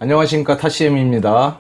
안녕하십니까, 타시엠입니다.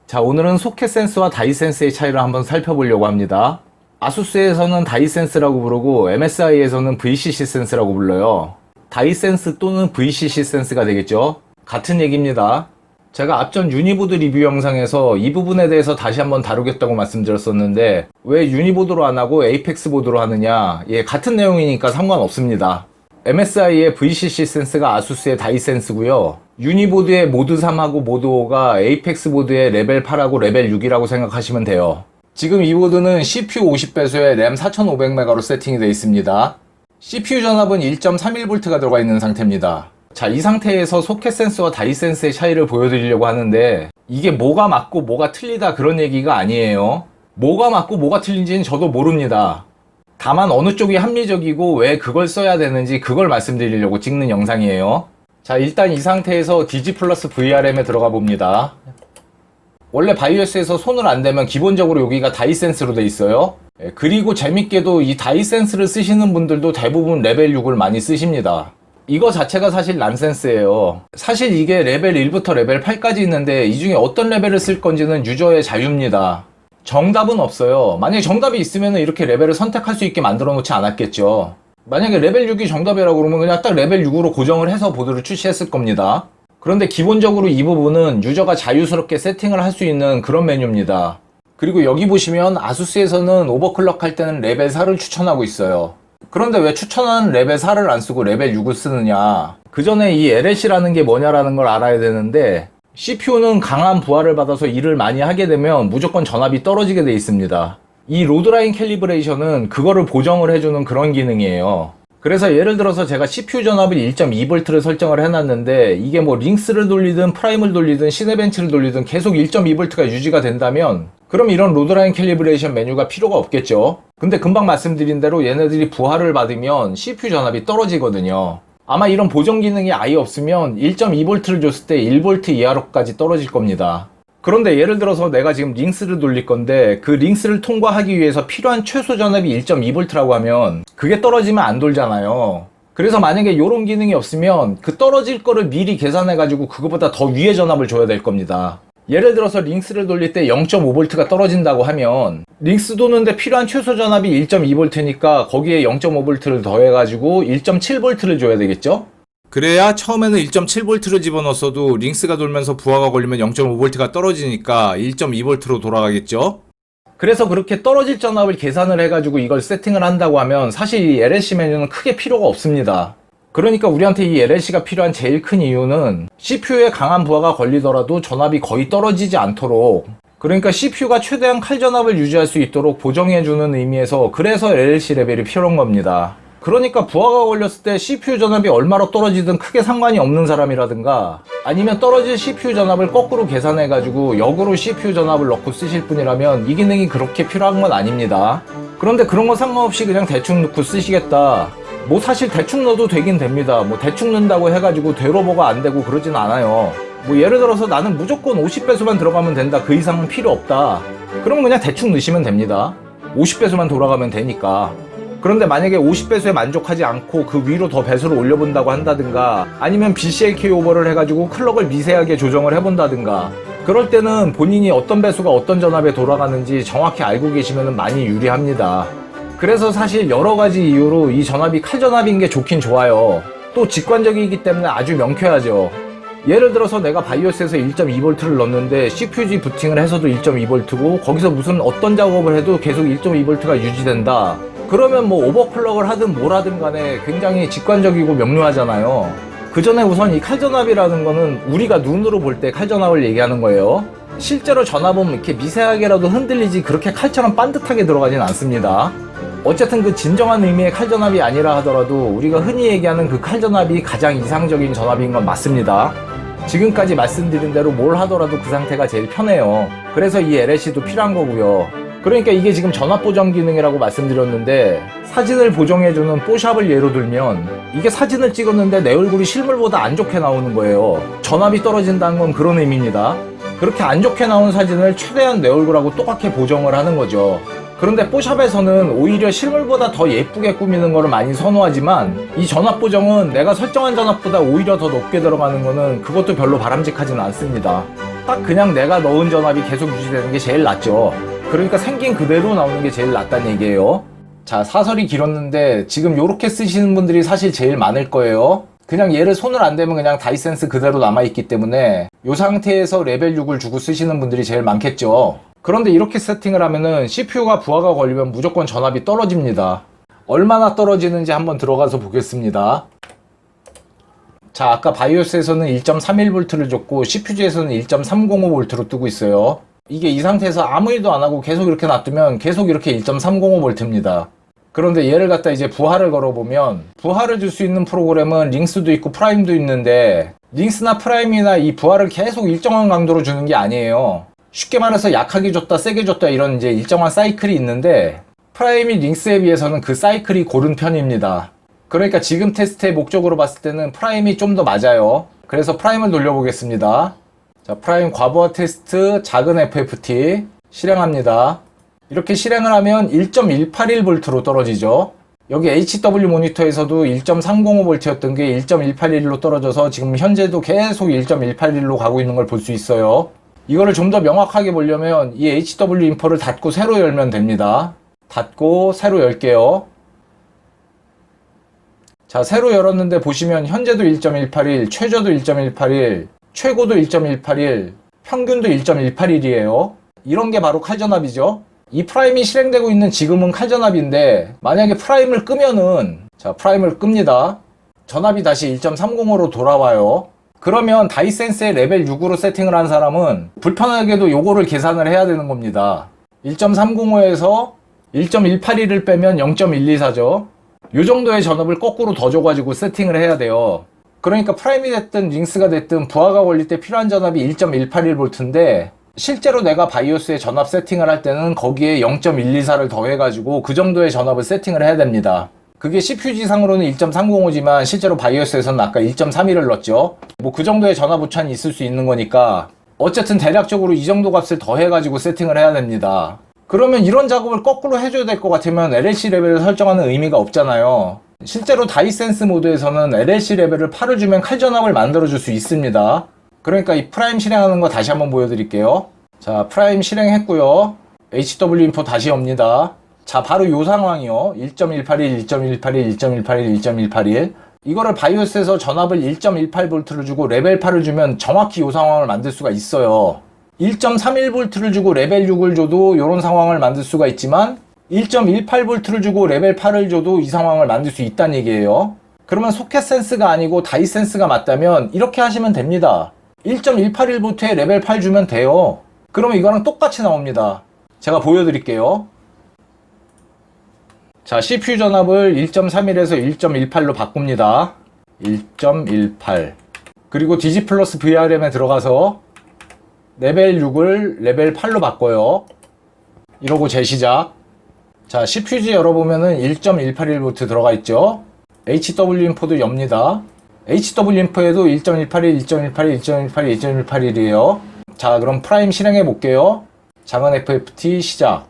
자, 오늘은 소켓 센스와 다이센스의 차이를 한번 살펴보려고 합니다. 아수스에서는 다이센스라고 부르고 MSI에서는 VCC 센스라고 불러요. 다이센스 또는 VCC 센스가 되겠죠. 같은 얘기입니다. 제가 앞전 유니보드 리뷰 영상에서 이 부분에 대해서 다시 한번 다루겠다고 말씀드렸었는데 왜 유니보드로 안 하고 에이펙스 보드로 하느냐, 같은 내용이니까 상관없습니다. MSI의 VCC 센스가 아수스의 다이센스고요. 유니보드의 모드 3하고 모드 5가 에이펙스 보드의 레벨 8하고 레벨 6이라고 생각하시면 돼요. 지금 이 보드는 CPU 50배수에 램 4500메가로 세팅이 되어 있습니다. CPU 전압은 1.31V가 들어가 있는 상태입니다. 자, 이 상태에서 소켓 센스와 다이센스의 차이를 보여드리려고 하는데 이게 뭐가 맞고 뭐가 틀리다 그런 얘기가 아니에요. 뭐가 맞고 뭐가 틀린지는 저도 모릅니다. 다만 어느 쪽이 합리적이고 왜 그걸 써야 되는지 그걸 말씀드리려고 찍는 영상이에요. 자, 일단 이 상태에서 DG 플러스 VRM에 들어가 봅니다. 원래 바이오스에서 손을 안 대면 기본적으로 여기가 다이센스로 돼 있어요. 그리고 재밌게도 이 다이센스를 쓰시는 분들도 대부분 레벨 6을 많이 쓰십니다. 이거 자체가 사실 난센스예요. 사실 이게 레벨 1부터 레벨 8까지 있는데 이 중에 어떤 레벨을 쓸 건지는 유저의 자유입니다. 정답은 없어요. 만약에 정답이 있으면 이렇게 레벨을 선택할 수 있게 만들어 놓지 않았겠죠. 만약에 레벨 6이 정답이라고 그러면 그냥 딱 레벨 6으로 고정을 해서 보드를 출시했을 겁니다. 그런데 기본적으로 이 부분은 유저가 자유스럽게 세팅을 할 수 있는 그런 메뉴입니다. 그리고 여기 보시면 아수스에서는 오버클럭 할 때는 레벨 4를 추천하고 있어요. 그런데 왜 추천하는 레벨 4를 안 쓰고 레벨 6을 쓰느냐, 그 전에 이 LLC라는 게 뭐냐라는 걸 알아야 되는데 CPU는 강한 부하를 받아서 일을 많이 하게 되면 무조건 전압이 떨어지게 돼 있습니다. 이 로드라인 캘리브레이션은 그거를 보정을 해주는 그런 기능이에요. 그래서 예를 들어서 제가 CPU 전압을 1.2V를 설정을 해놨는데 이게 뭐 링스를 돌리든 프라임을 돌리든 시네벤치를 돌리든 계속 1.2V가 유지가 된다면 그럼 이런 로드라인 캘리브레이션 메뉴가 필요가 없겠죠. 근데 금방 말씀드린 대로 얘네들이 부하를 받으면 CPU 전압이 떨어지거든요. 아마 이런 보정 기능이 아예 없으면 1.2V를 줬을 때 1V 이하로까지 떨어질 겁니다. 그런데 예를 들어서 내가 지금 링스를 돌릴 건데 그 링스를 통과하기 위해서 필요한 최소 전압이 1.2V라고 하면 그게 떨어지면 안 돌잖아요. 그래서 만약에 이런 기능이 없으면 그 떨어질 거를 미리 계산해 가지고 그거보다 더 위의 전압을 줘야 될 겁니다. 예를 들어서 링스를 돌릴 때 0.5V가 떨어진다고 하면 링스 도는데 필요한 최소 전압이 1.2V니까 거기에 0.5V를 더해가지고 1.7V를 줘야 되겠죠? 그래야 처음에는 1.7V를 집어넣었어도 링스가 돌면서 부하가 걸리면 0.5V가 떨어지니까 1.2V로 돌아가겠죠? 그래서 그렇게 떨어질 전압을 계산을 해가지고 이걸 세팅을 한다고 하면 사실 이 LLC 메뉴는 크게 필요가 없습니다. 그러니까 우리한테 이 LLC가 필요한 제일 큰 이유는 CPU에 강한 부하가 걸리더라도 전압이 거의 떨어지지 않도록, 그러니까 CPU가 최대한 칼 전압을 유지할 수 있도록 보정해주는 의미에서 그래서 LLC 레벨이 필요한 겁니다. 그러니까 부하가 걸렸을 때 CPU 전압이 얼마로 떨어지든 크게 상관이 없는 사람이라든가 아니면 떨어질 CPU 전압을 거꾸로 계산해가지고 역으로 CPU 전압을 넣고 쓰실 분이라면 이 기능이 그렇게 필요한 건 아닙니다. 그런데 그런 거 상관없이 그냥 대충 넣고 쓰시겠다, 뭐 사실 대충 넣어도 되긴 됩니다. 뭐 대충 넣는다고 해가지고 되로버가 안 되고 그러진 않아요. 뭐 예를 들어서 나는 무조건 50배수만 들어가면 된다, 그 이상은 필요 없다, 그러면 그냥 대충 넣으시면 됩니다. 50배수만 돌아가면 되니까. 그런데 만약에 50배수에 만족하지 않고 그 위로 더 배수를 올려본다고 한다든가 아니면 BCLK 오버를 해가지고 클럭을 미세하게 조정을 해본다든가 그럴 때는 본인이 어떤 배수가 어떤 전압에 돌아가는지 정확히 알고 계시면 많이 유리합니다. 그래서 사실 여러가지 이유로 이 전압이 칼 전압인 게 좋긴 좋아요. 또 직관적이기 때문에 아주 명쾌하죠. 예를 들어서 내가 바이오스에서 1.2V를 넣었는데 CPUG 부팅을 해서도 1.2V고 거기서 무슨 어떤 작업을 해도 계속 1.2V가 유지된다, 그러면 뭐 오버클럭을 하든 뭘 하든 간에 굉장히 직관적이고 명료하잖아요. 그 전에 우선 이 칼전압이라는 거는 우리가 눈으로 볼 때 칼전압을 얘기하는 거예요. 실제로 전압은 이렇게 미세하게라도 흔들리지 그렇게 칼처럼 반듯하게 들어가진 않습니다. 어쨌든 그 진정한 의미의 칼전압이 아니라 하더라도 우리가 흔히 얘기하는 그 칼전압이 가장 이상적인 전압인 건 맞습니다. 지금까지 말씀드린 대로 뭘 하더라도 그 상태가 제일 편해요. 그래서 이 LLC도 필요한 거고요. 그러니까 이게 지금 전압 보정 기능이라고 말씀드렸는데 사진을 보정해주는 뽀샵을 예로 들면 이게 사진을 찍었는데 내 얼굴이 실물보다 안 좋게 나오는 거예요. 전압이 떨어진다는 건 그런 의미입니다. 그렇게 안 좋게 나온 사진을 최대한 내 얼굴하고 똑같게 보정을 하는 거죠. 그런데 뽀샵에서는 오히려 실물보다 더 예쁘게 꾸미는 거를 많이 선호하지만 이 전압 보정은 내가 설정한 전압보다 오히려 더 높게 들어가는 거는 그것도 별로 바람직하지는 않습니다. 딱 그냥 내가 넣은 전압이 계속 유지되는 게 제일 낫죠. 그러니까 생긴 그대로 나오는 게 제일 낫다는 얘기예요. 자, 사설이 길었는데 지금 요렇게 쓰시는 분들이 사실 제일 많을 거예요. 그냥 얘를 손을 안 대면 그냥 다이센스 그대로 남아있기 때문에 이 상태에서 레벨 6을 주고 쓰시는 분들이 제일 많겠죠. 그런데 이렇게 세팅을 하면은 CPU가 부하가 걸리면 무조건 전압이 떨어집니다. 얼마나 떨어지는지 한번 들어가서 보겠습니다. 자, 아까 바이오스에서는 1.31V를 줬고 CPU에서는 1.305V로 뜨고 있어요. 이게 이 상태에서 아무 일도 안 하고 계속 이렇게 놔두면 계속 이렇게 1.305V입니다. 그런데 얘를 갖다 이제 부하를 걸어보면 부하를 줄 수 있는 프로그램은 링스도 있고 프라임도 있는데 링스나 프라임이나 이 부하를 계속 일정한 강도로 주는 게 아니에요. 쉽게 말해서 약하게 줬다 세게 줬다 이런 이제 일정한 사이클이 있는데 프라임이 링스에 비해서는 그 사이클이 고른 편입니다. 그러니까 지금 테스트의 목적으로 봤을 때는 프라임이 좀 더 맞아요. 그래서 프라임을 돌려보겠습니다. 자, 프라임 과부하 테스트 작은 FFT 실행합니다. 이렇게 실행을 하면 1.181V로 떨어지죠. 여기 HW 모니터에서도 1.305V였던 게 1.181로 떨어져서 지금 현재도 계속 1.181로 가고 있는 걸 볼 수 있어요. 이거를 좀 더 명확하게 보려면 이 HW 인포를 닫고 새로 열면 됩니다. 닫고 새로 열게요. 자, 새로 열었는데 보시면 현재도 1.181, 최저도 1.181, 최고도 1.181, 평균도 1.181이에요. 이런 게 바로 칼전압이죠. 이 프라임이 실행되고 있는 지금은 칼전압인데 만약에 프라임을 끄면은 자, 프라임을 끕니다. 전압이 다시 1.305로 돌아와요. 그러면 다이센스의 레벨 6으로 세팅을 한 사람은 불편하게도 요거를 계산을 해야 되는 겁니다. 1.305에서 1.181을 빼면 0.124죠. 요 정도의 전압을 거꾸로 더 줘가지고 세팅을 해야 돼요. 그러니까 프라임이 됐든 링스가 됐든 부하가 걸릴 때 필요한 전압이 1.181V인데 실제로 내가 바이오스에 전압 세팅을 할 때는 거기에 0.124를 더해가지고 그 정도의 전압을 세팅을 해야 됩니다. 그게 CPU지상으로는 1.305지만 실제로 바이오스에서는 아까 1.31을 넣었죠. 뭐 그 정도의 전압 오차는 있을 수 있는 거니까 어쨌든 대략적으로 이 정도 값을 더해가지고 세팅을 해야 됩니다. 그러면 이런 작업을 거꾸로 해줘야 될 것 같으면 LLC 레벨을 설정하는 의미가 없잖아요. 실제로 다이센스 모드에서는 LLC 레벨을 8을 주면 칼전압을 만들어줄 수 있습니다. 그러니까 이 프라임 실행하는 거 다시 한번 보여드릴게요. 자, 프라임 실행했고요. HW 인포 다시 옵니다. 자, 바로 요 상황이요. 1.181, 1.181, 1.181, 1.181. 이거를 바이오스에서 전압을 1.18V를 주고 레벨 8을 주면 정확히 요 상황을 만들 수가 있어요. 1.31V를 주고 레벨 6을 줘도 이런 상황을 만들 수가 있지만 1.18V를 주고 레벨 8을 줘도 이 상황을 만들 수 있다는 얘기예요. 그러면 소켓 센스가 아니고 다이 센스가 맞다면 이렇게 하시면 됩니다. 1.181V에 레벨 8 주면 돼요. 그러면 이거랑 똑같이 나옵니다. 제가 보여드릴게요. 자, CPU 전압을 1.31에서 1.18로 바꿉니다. 1.18. 그리고 디지 플러스 VRM에 들어가서 레벨 6을 레벨 8로 바꿔요. 이러고 재시작. 자, CPUG 열어보면은 1.181V 들어가 있죠. HW 인포도 엽니다. HW 인포에도 1.181, 1.181, 1.181, 1.181이에요. 자, 그럼 프라임 실행해 볼게요. 작은 FFT 시작.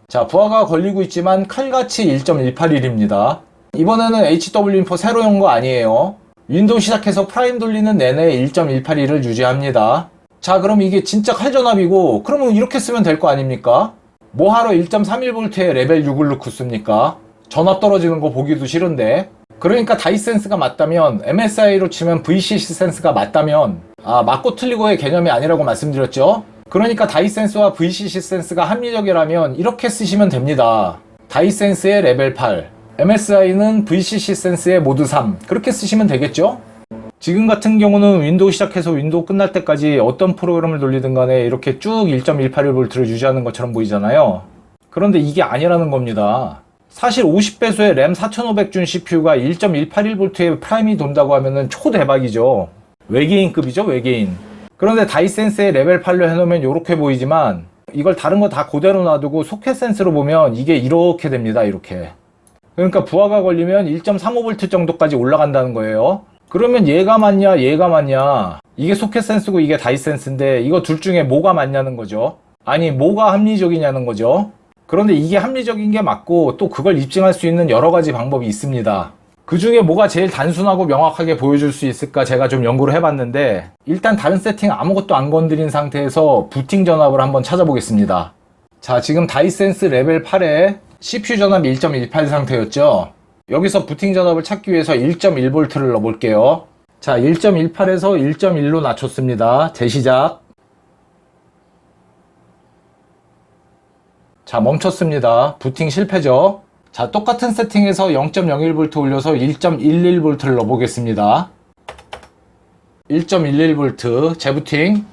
자, 부하가 걸리고 있지만 칼같이 1.181입니다. 이번에는 HW 인포 새로 연 거 아니에요. 윈도우 시작해서 프라임 돌리는 내내 1.181을 유지합니다. 자, 그럼 이게 진짜 칼전압이고 그러면 이렇게 쓰면 될 거 아닙니까? 뭐하러 1.31V에 레벨 6을 넣고 씁니까? 전압 떨어지는 거 보기도 싫은데. 그러니까 다이센스가 맞다면, MSI로 치면 VCC 센스가 맞다면, 맞고 틀리고의 개념이 아니라고 말씀드렸죠? 그러니까 다이센스와 VCC 센스가 합리적이라면 이렇게 쓰시면 됩니다. 다이센스의 레벨 8, MSI는 VCC 센스의 모드 3, 그렇게 쓰시면 되겠죠? 지금 같은 경우는 윈도우 시작해서 윈도우 끝날 때까지 어떤 프로그램을 돌리든 간에 이렇게 쭉 1.181V를 유지하는 것처럼 보이잖아요. 그런데 이게 아니라는 겁니다. 사실 50배수의 램 4500준 CPU가 1.181V에 프라임이 돈다고 하면은 초대박이죠. 외계인급이죠, 외계인. 그런데 다이센스의 레벨 8로 해놓으면 이렇게 보이지만 이걸 다른 거 다 그대로 놔두고 소켓 센스로 보면 이게 이렇게 됩니다, 이렇게. 그러니까 부하가 걸리면 1.35V 정도까지 올라간다는 거예요. 그러면 얘가 맞냐 얘가 맞냐, 이게 소켓 센스고 이게 다이 센스인데 이거 둘 중에 뭐가 맞냐는 거죠. 아니 뭐가 합리적이냐는 거죠. 그런데 이게 합리적인 게 맞고 또 그걸 입증할 수 있는 여러 가지 방법이 있습니다. 그 중에 뭐가 제일 단순하고 명확하게 보여줄 수 있을까 제가 좀 연구를 해봤는데, 일단 다른 세팅 아무것도 안 건드린 상태에서 부팅 전압을 한번 찾아보겠습니다. 자, 지금 다이센스 레벨 8에 CPU 전압이 1.18 상태였죠. 여기서 부팅 전압을 찾기 위해서 1.1V를 넣어볼게요. 자, 1.18에서 1.1로 낮췄습니다. 재시작. 자, 멈췄습니다. 부팅 실패죠. 자, 똑같은 세팅에서 0.01V 올려서 1.11V를 넣어보겠습니다. 1.11V 재부팅.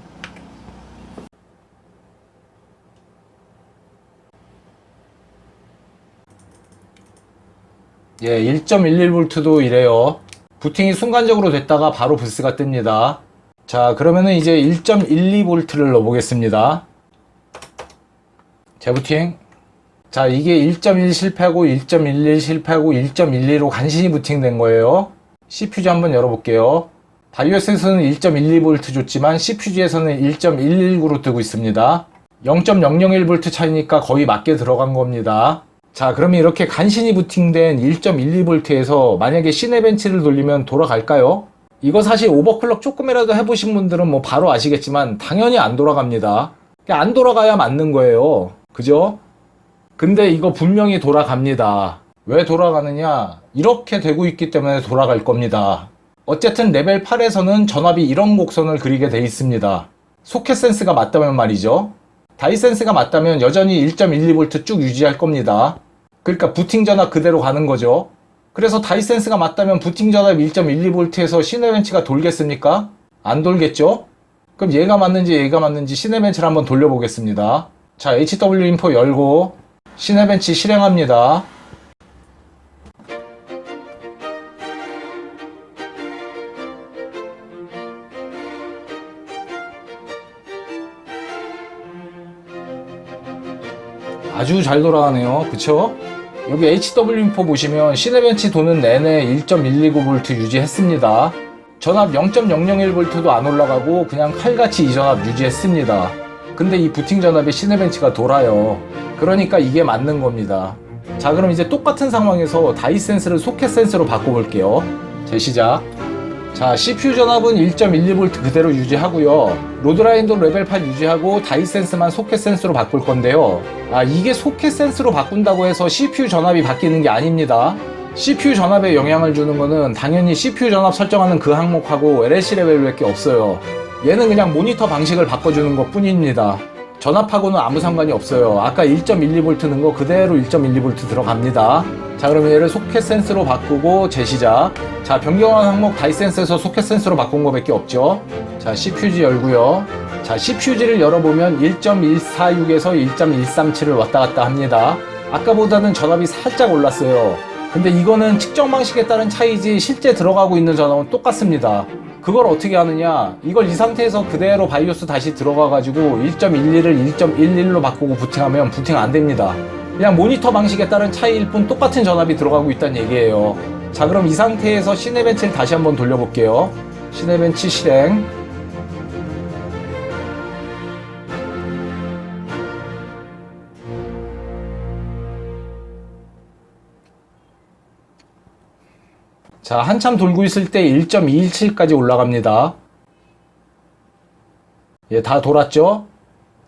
예, 1.11V도 이래요. 부팅이 순간적으로 됐다가 바로 부스가 뜹니다. 자, 그러면은 이제 1.12V를 넣어보겠습니다. 재부팅. 자, 이게 1.1 실패하고 1.11 실패하고 1.12로 간신히 부팅된 거예요. CPUG 한번 열어볼게요. 바이오스에서는 1.12V 줬지만 CPUG에서는 1.119로 뜨고 있습니다. 0.001V 차이니까 거의 맞게 들어간 겁니다. 자, 그러면 이렇게 간신히 부팅된 1.12V에서 만약에 시네벤치를 돌리면 돌아갈까요? 이거 사실 오버클럭 조금이라도 해보신 분들은 뭐 바로 아시겠지만 당연히 안 돌아갑니다. 안 돌아가야 맞는 거예요. 그죠? 근데 이거 분명히 돌아갑니다. 왜 돌아가느냐? 이렇게 되고 있기 때문에 돌아갈 겁니다. 어쨌든 레벨 8에서는 전압이 이런 곡선을 그리게 돼 있습니다. 소켓 센스가 맞다면 말이죠. 다이센스가 맞다면 여전히 1.12V 쭉 유지할 겁니다. 그러니까 부팅 전압 그대로 가는 거죠. 그래서 다이센스가 맞다면 부팅 전압 1.12V에서 시네벤치가 돌겠습니까? 안 돌겠죠? 그럼 얘가 맞는지 시네벤치를 한번 돌려보겠습니다. 자, HW 인포 열고 시네벤치 실행합니다. 아주 잘 돌아가네요. 그쵸? 여기 HW 인포 보시면 시네벤치 도는 내내 1.129V 유지했습니다. 전압 0.001V도 안 올라가고 그냥 칼같이 이 전압 유지했습니다. 근데 이 부팅 전압에 시네벤치가 돌아요. 그러니까 이게 맞는 겁니다. 자, 그럼 이제 똑같은 상황에서 다이센스를 소켓 센스로 바꿔볼게요. 재시작. 자, CPU 전압은 1.12V 그대로 유지하고요. 로드라인도 레벨 8 유지하고 다이센스만 소켓 센스로 바꿀 건데요. 아, 이게 소켓 센스로 바꾼다고 해서 CPU 전압이 바뀌는 게 아닙니다. CPU 전압에 영향을 주는 거는 당연히 CPU 전압 설정하는 그 항목하고 LLC 레벨밖에 없어요. 얘는 그냥 모니터 방식을 바꿔주는 것 뿐입니다. 전압하고는 아무 상관이 없어요. 아까 1.12V 넣은 거 그대로 1.12V 들어갑니다. 자, 그러면 얘를 소켓 센스로 바꾸고 재시작. 자, 변경한 항목 다이센스에서 소켓 센스로 바꾼 거밖에 없죠. 자, CPUG 열고요. 자, CPUG를 열어보면 1.146에서 1.137을 왔다 갔다 합니다. 아까보다는 전압이 살짝 올랐어요. 근데 이거는 측정 방식에 따른 차이지 실제 들어가고 있는 전압은 똑같습니다. 그걸 어떻게 하느냐? 이걸 이 상태에서 그대로 바이오스 다시 들어가가지고 1.11을 1.11로 바꾸고 부팅하면 부팅 안 됩니다. 그냥 모니터 방식에 따른 차이일 뿐 똑같은 전압이 들어가고 있다는 얘기예요. 자, 그럼 이 상태에서 시네벤치를 다시 한번 돌려볼게요. 시네벤치 실행. 자, 한참 돌고 있을 때 1.217까지 올라갑니다. 예, 다 돌았죠?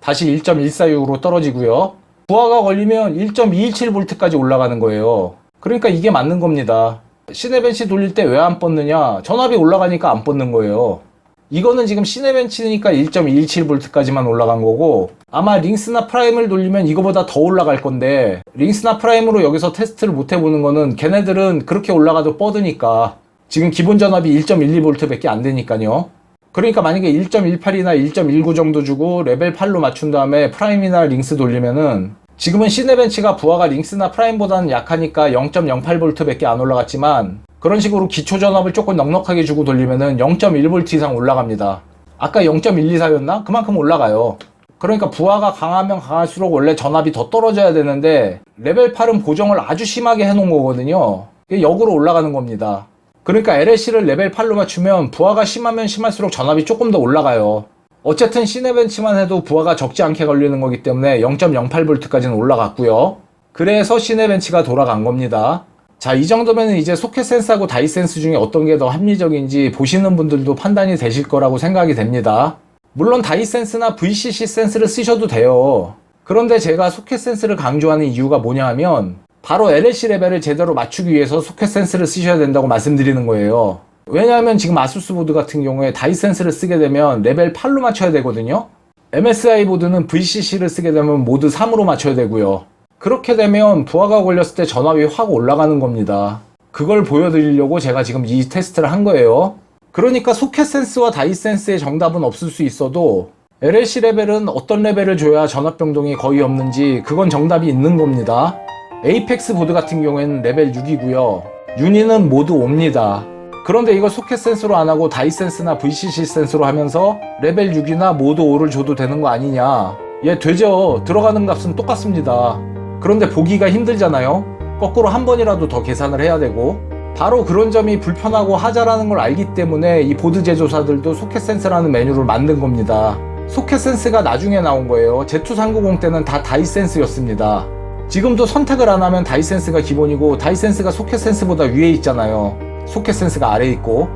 다시 1.146으로 떨어지고요. 부하가 걸리면 1.217V까지 올라가는 거예요. 그러니까 이게 맞는 겁니다. 시네벤치 돌릴 때 왜 안 뻗느냐? 전압이 올라가니까 안 뻗는 거예요. 이거는 지금 시네벤치니까 1.217V까지만 올라간 거고, 아마 링스나 프라임을 돌리면 이거보다 더 올라갈 건데, 링스나 프라임으로 여기서 테스트를 못 해보는 거는 걔네들은 그렇게 올라가도 뻗으니까 지금 기본 전압이 1.12V 밖에 안 되니까요. 그러니까 만약에 1.18이나 1.19 정도 주고 레벨 8로 맞춘 다음에 프라임이나 링스 돌리면은, 지금은 시네벤치가 부하가 링스나 프라임보다는 약하니까 0.08V 밖에 안 올라갔지만, 그런 식으로 기초 전압을 조금 넉넉하게 주고 돌리면은 0.1V 이상 올라갑니다. 아까 0.124였나? 그만큼 올라가요. 그러니까 부하가 강하면 강할수록 원래 전압이 더 떨어져야 되는데 레벨 8은 보정을 아주 심하게 해놓은 거거든요. 이게 역으로 올라가는 겁니다. 그러니까 LLC를 레벨 8로 맞추면 부하가 심하면 심할수록 전압이 조금 더 올라가요. 어쨌든 시네벤치만 해도 부하가 적지 않게 걸리는 거기 때문에 0.08V까지는 올라갔고요. 그래서 시네벤치가 돌아간 겁니다. 자, 이 정도면 이제 소켓 센스하고 다이 센스 중에 어떤 게 더 합리적인지 보시는 분들도 판단이 되실 거라고 생각이 됩니다. 물론 다이 센스나 VCC 센스를 쓰셔도 돼요. 그런데 제가 소켓 센스를 강조하는 이유가 뭐냐 하면 바로 LLC 레벨을 제대로 맞추기 위해서 소켓 센스를 쓰셔야 된다고 말씀드리는 거예요. 왜냐하면 지금 아수스 보드 같은 경우에 다이 센스를 쓰게 되면 레벨 8로 맞춰야 되거든요. MSI 보드는 VCC를 쓰게 되면 모드 3으로 맞춰야 되고요. 그렇게 되면 부하가 걸렸을 때 전압이 확 올라가는 겁니다. 그걸 보여드리려고 제가 지금 이 테스트를 한 거예요. 그러니까 소켓 센스와 다이 센스의 정답은 없을 수 있어도 LLC 레벨은 어떤 레벨을 줘야 전압 변동이 거의 없는지 그건 정답이 있는 겁니다. 에이펙스 보드 같은 경우에는 레벨 6이고요. 유니는 모두 5입니다. 그런데 이걸 소켓 센스로 안 하고 다이 센스나 VCC 센스로 하면서 레벨 6이나 모두 5를 줘도 되는 거 아니냐. 예, 되죠. 들어가는 값은 똑같습니다. 그런데 보기가 힘들잖아요. 거꾸로 한 번이라도 더 계산을 해야 되고 바로 그런 점이 불편하고 하자라는 걸 알기 때문에 이 보드 제조사들도 소켓 센스라는 메뉴를 만든 겁니다. 소켓 센스가 나중에 나온 거예요. Z230 때는 다 다이 센스였습니다. 지금도 선택을 안 하면 다이 센스가 기본이고 다이 센스가 소켓 센스보다 위에 있잖아요. 소켓 센스가 아래에 있고.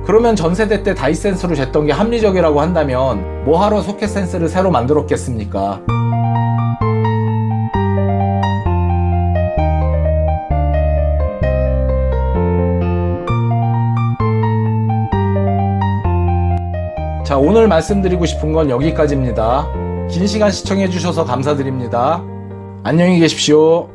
그러면 전세대 때 다이 센스로 쟀던 게 합리적이라고 한다면 뭐하러 소켓 센스를 새로 만들었겠습니까? 자, 오늘 말씀드리고 싶은 건 여기까지입니다. 긴 시간 시청해주셔서 감사드립니다. 안녕히 계십시오.